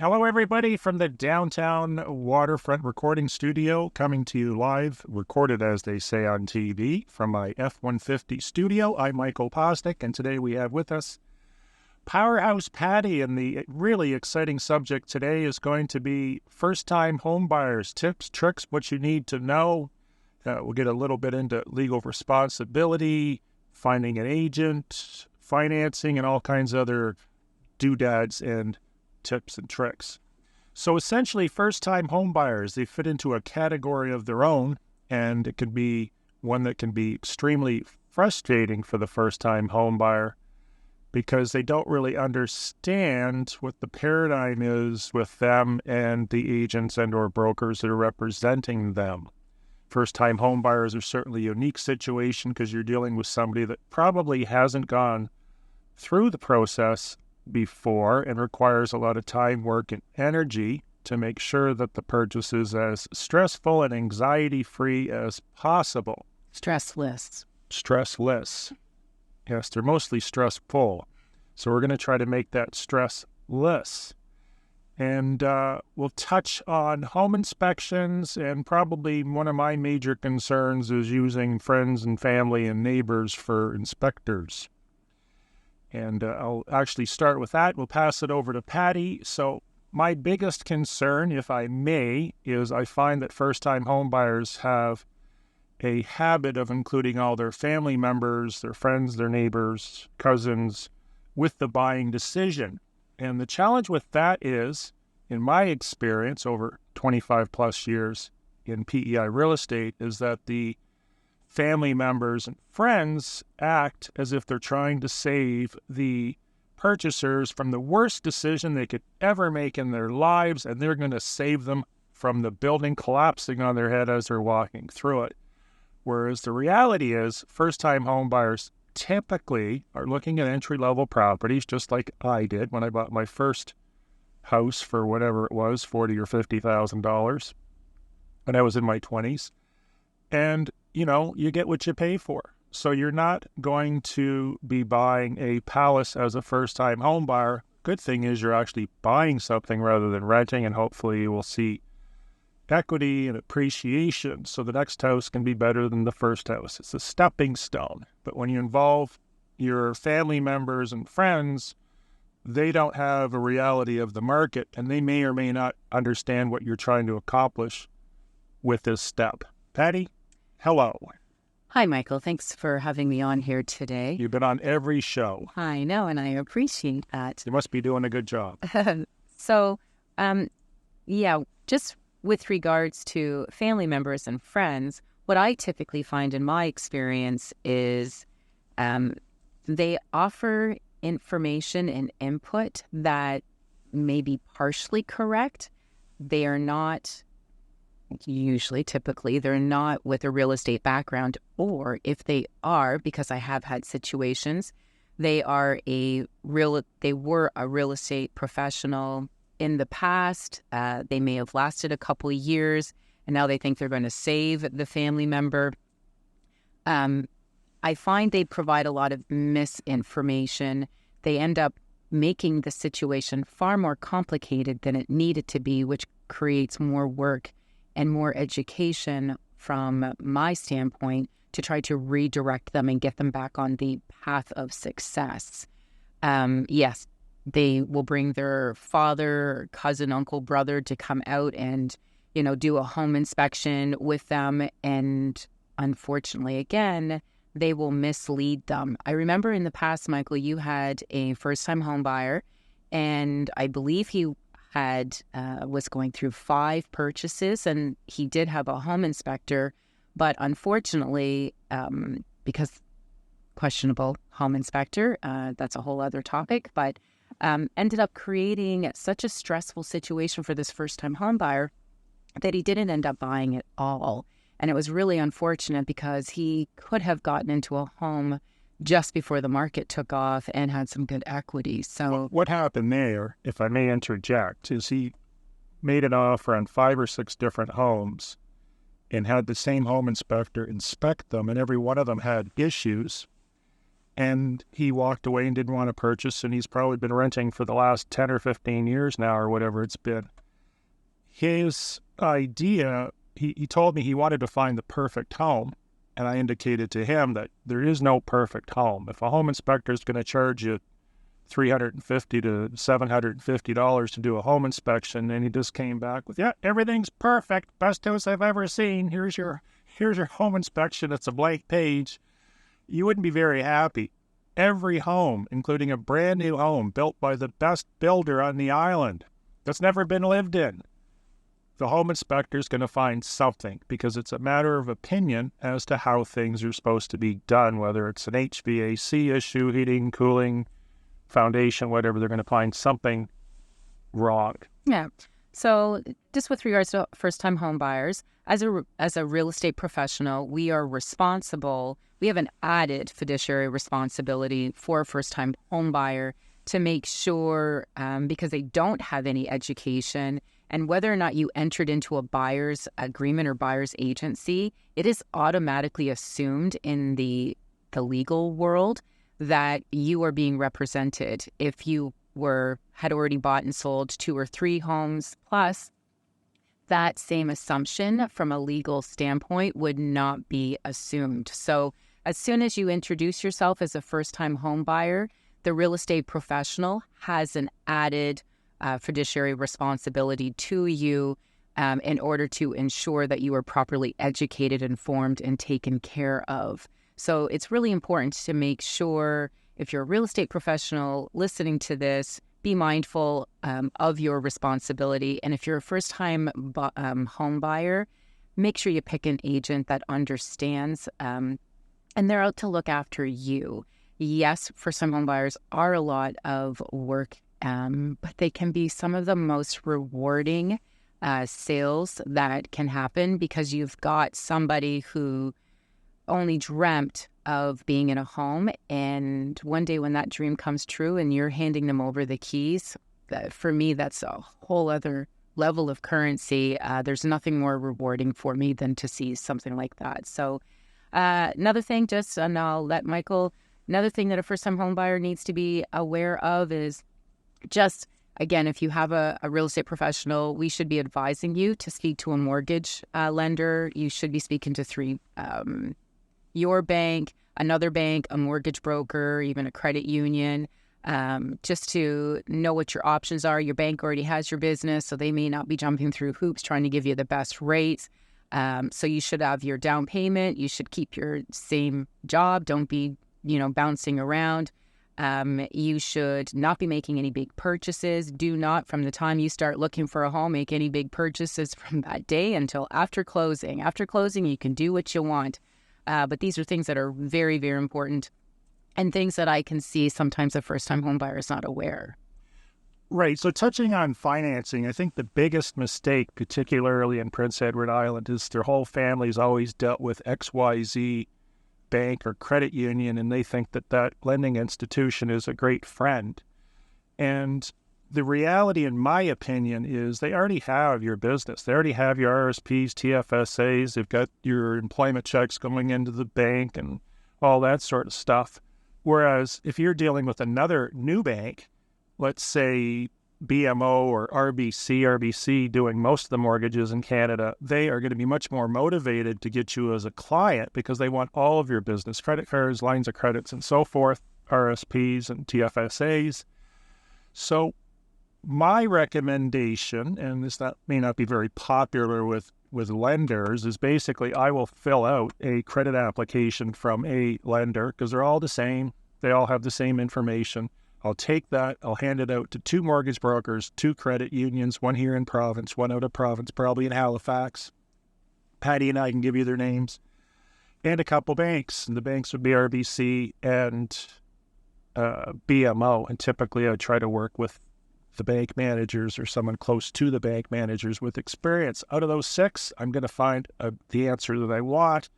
Hello, everybody, from the downtown waterfront recording studio, coming to you live, recorded as they say on TV, from my F-150 studio. I'm Michael Posnick, and today we have with us Powerhouse Patty, and the really exciting subject today is going to be first-time homebuyers, tips, tricks, what you need to know. We'll get a little bit into legal responsibility, finding an agent, financing, and all kinds of other doodads and tips and tricks. So essentially, first-time home buyers, they fit into a category of their own, and it can be one that can be extremely frustrating for the first-time home buyer because they don't really understand what the paradigm is with them and the agents and or brokers that are representing them. First-time home buyers are certainly a unique situation because you're dealing with somebody that probably hasn't gone through the process before and requires a lot of time, work, and energy to make sure that the purchase is as stressful and anxiety-free as possible. Stressless. Stressless. Yes, they're mostly stressful. So we're going to try to make that stressless. And we'll touch on home inspections, and probably one of my major concerns is using friends and family and neighbors for inspectors. And I'll actually start with that. We'll pass it over to Patty. So my biggest concern, if I may, is I find that first-time home buyers have a habit of including all their family members, their friends, their neighbors, cousins, with the buying decision. And the challenge with that is, in my experience over 25 plus years in PEI real estate, is that the family members and friends act as if they're trying to save the purchasers from the worst decision they could ever make in their lives, and they're going to save them from the building collapsing on their head as they're walking through it. Whereas the reality is, first-time home buyers typically are looking at entry-level properties, just like I did when I bought my first house for whatever it was, $40,000 or $50,000, when I was in my 20s. And you know, you get what you pay for. So you're not going to be buying a palace as a first-time home buyer. Good thing is you're actually buying something rather than renting, and hopefully you will see equity and appreciation so the next house can be better than the first house. It's a stepping stone. But when you involve your family members and friends, they don't have a reality of the market, and they may or may not understand what you're trying to accomplish with this step. Patty? Hello. Hi, Michael. Thanks for having me on here today. You've been on every show. I know, and I appreciate that. You must be doing a good job. So, just with regards to family members and friends, what I typically find in my experience is they offer information and input that may be partially correct. They are not... typically, they're not with a real estate background, or if they are, because I have had situations, they were a real estate professional in the past. They may have lasted a couple of years, and now they think they're going to save the family member. I find they provide a lot of misinformation. They end up making the situation far more complicated than it needed to be, which creates more work and more education from my standpoint to try to redirect them and get them back on the path of success. Yes, they will bring their father, cousin, uncle, brother to come out and, do a home inspection with them. And unfortunately, again, they will mislead them. I remember in the past, Michael, you had a first-time home buyer, and I believe he was going through 5 purchases, and he did have a home inspector, but unfortunately, because questionable home inspector, that's a whole other topic, but ended up creating such a stressful situation for this first-time home buyer that he didn't end up buying at all. And it was really unfortunate because he could have gotten into a home just before the market took off and had some good equity. So what happened there, if I may interject, is he made an offer on 5 or 6 different homes and had the same home inspector inspect them, and every one of them had issues. and he walked away and didn't want to purchase, and he's probably been renting for the last 10 or 15 years now or whatever it's been. His idea, he told me he wanted to find the perfect home, and I indicated to him that there is no perfect home. If a home inspector is going to charge you $350 to $750 to do a home inspection, and he just came back with, yeah, everything's perfect, best house I've ever seen, here's your home inspection, it's a blank page, you wouldn't be very happy. Every home, including a brand new home built by the best builder on the island that's never been lived in, the home inspector is going to find something, because it's a matter of opinion as to how things are supposed to be done, whether it's an HVAC issue, heating, cooling, foundation, whatever. They're going to find something wrong. Yeah. So just with regards to first-time home buyers, as a real estate professional, we are responsible. We have an added fiduciary responsibility for a first-time home buyer to make sure, because they don't have any education, and whether or not you entered into a buyer's agreement or buyer's agency, it is automatically assumed in the legal world that you are being represented. If you had already bought and sold 2 or 3 homes plus, that same assumption from a legal standpoint would not be assumed. So as soon as you introduce yourself as a first-time home buyer, the real estate professional has an added fiduciary responsibility to you in order to ensure that you are properly educated, informed, and taken care of. So it's really important to make sure, if you're a real estate professional listening to this, be mindful of your responsibility. And if you're a first-time home buyer, make sure you pick an agent that understands, and they're out to look after you. Yes, first-time home buyers are a lot of work, but they can be some of the most rewarding sales that can happen, because you've got somebody who only dreamt of being in a home, and one day when that dream comes true and you're handing them over the keys, for me, that's a whole other level of currency. There's nothing more rewarding for me than to see something like that. So another thing, and I'll let Michael, another thing that a first-time home buyer needs to be aware of is just, again, if you have a real estate professional, we should be advising you to speak to a mortgage lender. You should be speaking to 3, your bank, another bank, a mortgage broker, even a credit union, just to know what your options are. Your bank already has your business, so they may not be jumping through hoops trying to give you the best rates. So you should have your down payment. You should keep your same job. Don't be, bouncing around. You should not be making any big purchases. Do not, from the time you start looking for a home, make any big purchases from that day until after closing. After closing, you can do what you want. But these are things that are very, very important, and things that I can see sometimes a first-time home buyer is not aware. Right. So touching on financing, I think the biggest mistake, particularly in Prince Edward Island, is their whole family's always dealt with XYZ bank or credit union, and they think that lending institution is a great friend. And the reality, in my opinion, is they already have your business. They already have your RSPs, TFSAs. They've got your employment checks going into the bank and all that sort of stuff. Whereas if you're dealing with another new bank, let's say BMO or RBC doing most of the mortgages in Canada, they are going to be much more motivated to get you as a client, because they want all of your business, credit cards, lines of credits, and so forth, RSPs and TFSAs. So my recommendation, and this may not be very popular with lenders, is basically I will fill out a credit application from a lender, because they're all the same. They all have the same information. I'll take that, I'll hand it out to 2 mortgage brokers, 2 credit unions, one here in province, one out of province, probably in Halifax. Patty and I can give you their names. And a couple banks. And the banks would be RBC and BMO. And typically I would try to work with the bank managers or someone close to the bank managers with experience. Out of those 6, I'm going to find the answer that I want,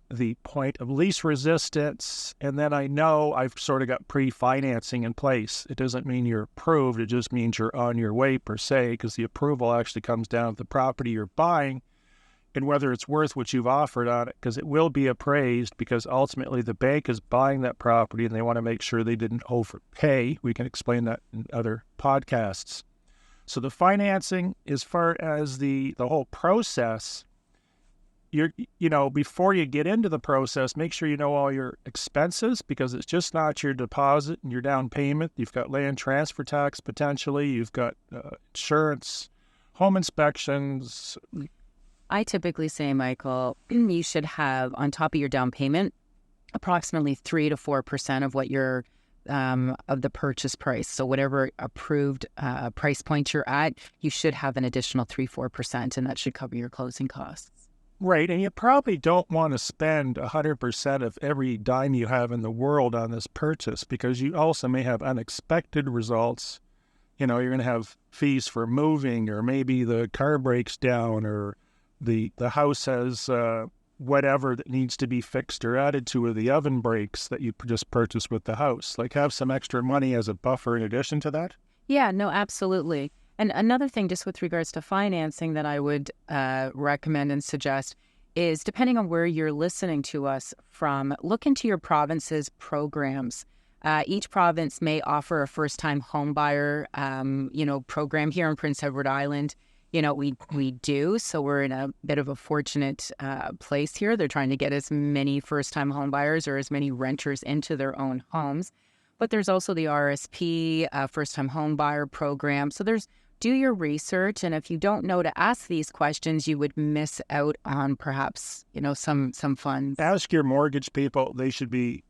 the point of least resistance, and then I know I've sort of got pre-financing in place. It doesn't mean you're approved, it just means you're on your way per se, because the approval actually comes down to the property you're buying and whether it's worth what you've offered on it, because it will be appraised, because ultimately the bank is buying that property and they want to make sure they didn't overpay. We can explain that in other podcasts. So the financing, as far as the whole process, before you get into the process, make sure you know all your expenses, because it's just not your deposit and your down payment. You've got land transfer tax potentially, you've got insurance, home inspections. I typically say, Michael, you should have on top of your down payment approximately 3 to 4% of what your of the purchase price. So whatever approved price point you're at, you should have an additional 3-4%, and that should cover your closing costs. Right, and you probably don't want to spend 100% of every dime you have in the world on this purchase, because you also may have unexpected results. You're going to have fees for moving, or maybe the car breaks down, or the house has whatever that needs to be fixed or added to, or the oven breaks that you just purchased with the house. Like, have some extra money as a buffer in addition to that. Yeah, no, absolutely. And another thing, just with regards to financing, that I would recommend and suggest is, depending on where you're listening to us from, look into your province's programs. Each province may offer a first-time home buyer, program. Here in Prince Edward Island, we do. So we're in a bit of a fortunate place here. They're trying to get as many first-time home buyers or as many renters into their own homes. But there's also the RSP, first-time home buyer program. So do your research, and if you don't know to ask these questions, you would miss out on perhaps, some funds. Ask your mortgage people. They should be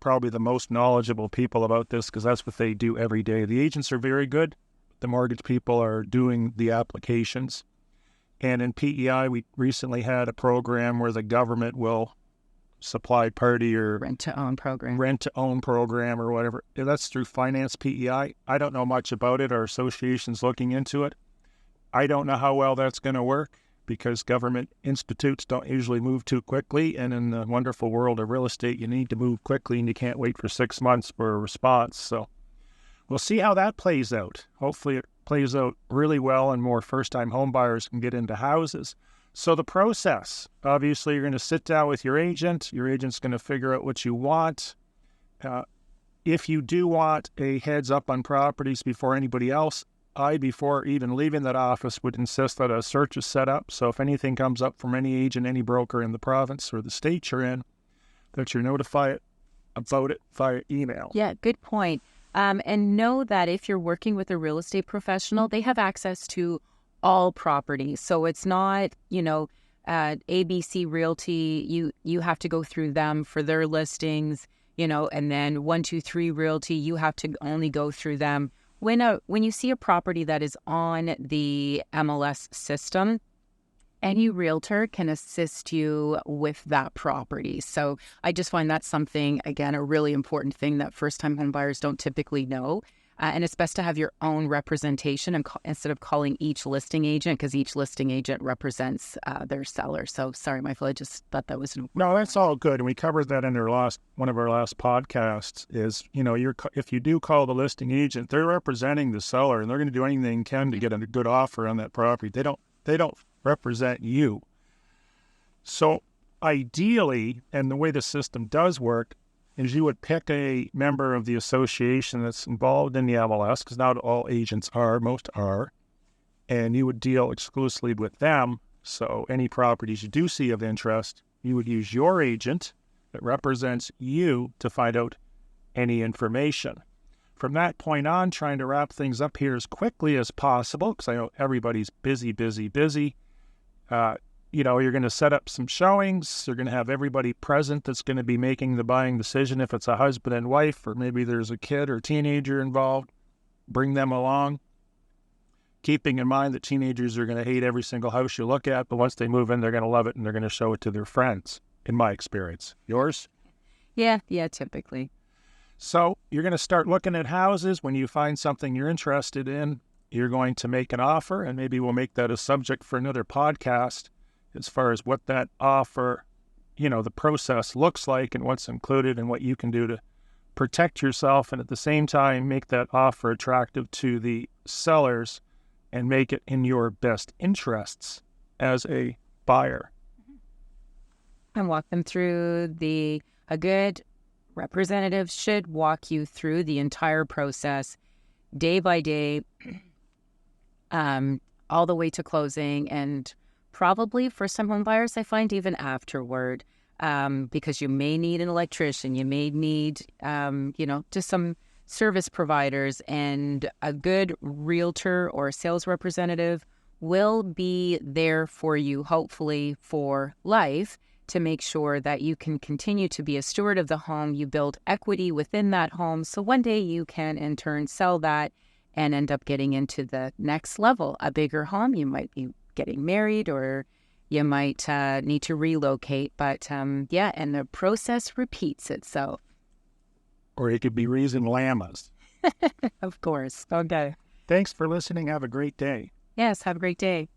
probably the most knowledgeable people about this, because that's what they do every day. The agents are very good. The mortgage people are doing the applications. And in PEI, we recently had a program where the government will supply party or rent-to-own program or whatever. That's through Finance PEI. I don't know much about it. Our association's looking into it. I don't know how well that's going to work, because government institutes don't usually move too quickly. And in the wonderful world of real estate, you need to move quickly, and you can't wait for 6 months for a response. So we'll see how that plays out. Hopefully it plays out really well and more first-time home buyers can get into houses. So the process, obviously, you're going to sit down with your agent. Your agent's going to figure out what you want. If you do want a heads up on properties before anybody else, before even leaving that office, would insist that a search is set up. So if anything comes up from any agent, any broker in the province or the state you're in, that you're notified about it via email. Yeah, good point. And know that if you're working with a real estate professional, they have access to all properties. So it's not, ABC Realty, you have to go through them for their listings, and then 123 Realty, you have to only go through them. When you see a property that is on the MLS system, any realtor can assist you with that property. So I just find that's something, again, a really important thing that first-time home buyers don't typically know. And it's best to have your own representation instead of calling each listing agent, because each listing agent represents their seller. So sorry, Michael, I just thought that was an important No, that's all good. And we covered that in one of our last podcasts is, if you do call the listing agent, they're representing the seller, and they're going to do anything they can to get a good offer on that property. They don't represent you. So ideally, and the way the system does work, is you would pick a member of the association that's involved in the MLS, because not all agents are, most are, and you would deal exclusively with them. So any properties you do see of interest, you would use your agent that represents you to find out any information. From that point on, trying to wrap things up here as quickly as possible, because I know everybody's busy. You're going to set up some showings. You're going to have everybody present that's going to be making the buying decision. If it's a husband and wife, or maybe there's a kid or teenager involved, bring them along. Keeping in mind that teenagers are going to hate every single house you look at, but once they move in, they're going to love it, and they're going to show it to their friends, in my experience. Yours? Yeah, typically. So you're going to start looking at houses. When you find something you're interested in, you're going to make an offer, and maybe we'll make that a subject for another podcast, as far as what that offer, the process looks like, and what's included, and what you can do to protect yourself, and at the same time make that offer attractive to the sellers and make it in your best interests as a buyer. and walk them through a good representative should walk you through the entire process day by day, all the way to closing, and probably for some home buyers, I find even afterward, because you may need an electrician, you may need, just some service providers, and a good realtor or sales representative will be there for you, hopefully for life, to make sure that you can continue to be a steward of the home. You build equity within that home, so one day you can in turn sell that and end up getting into the next level, a bigger home. You might be getting married, or you might need to relocate. But and the process repeats itself. Or it could be raising llamas. Of course. Okay. Thanks for listening. Have a great day. Yes, have a great day.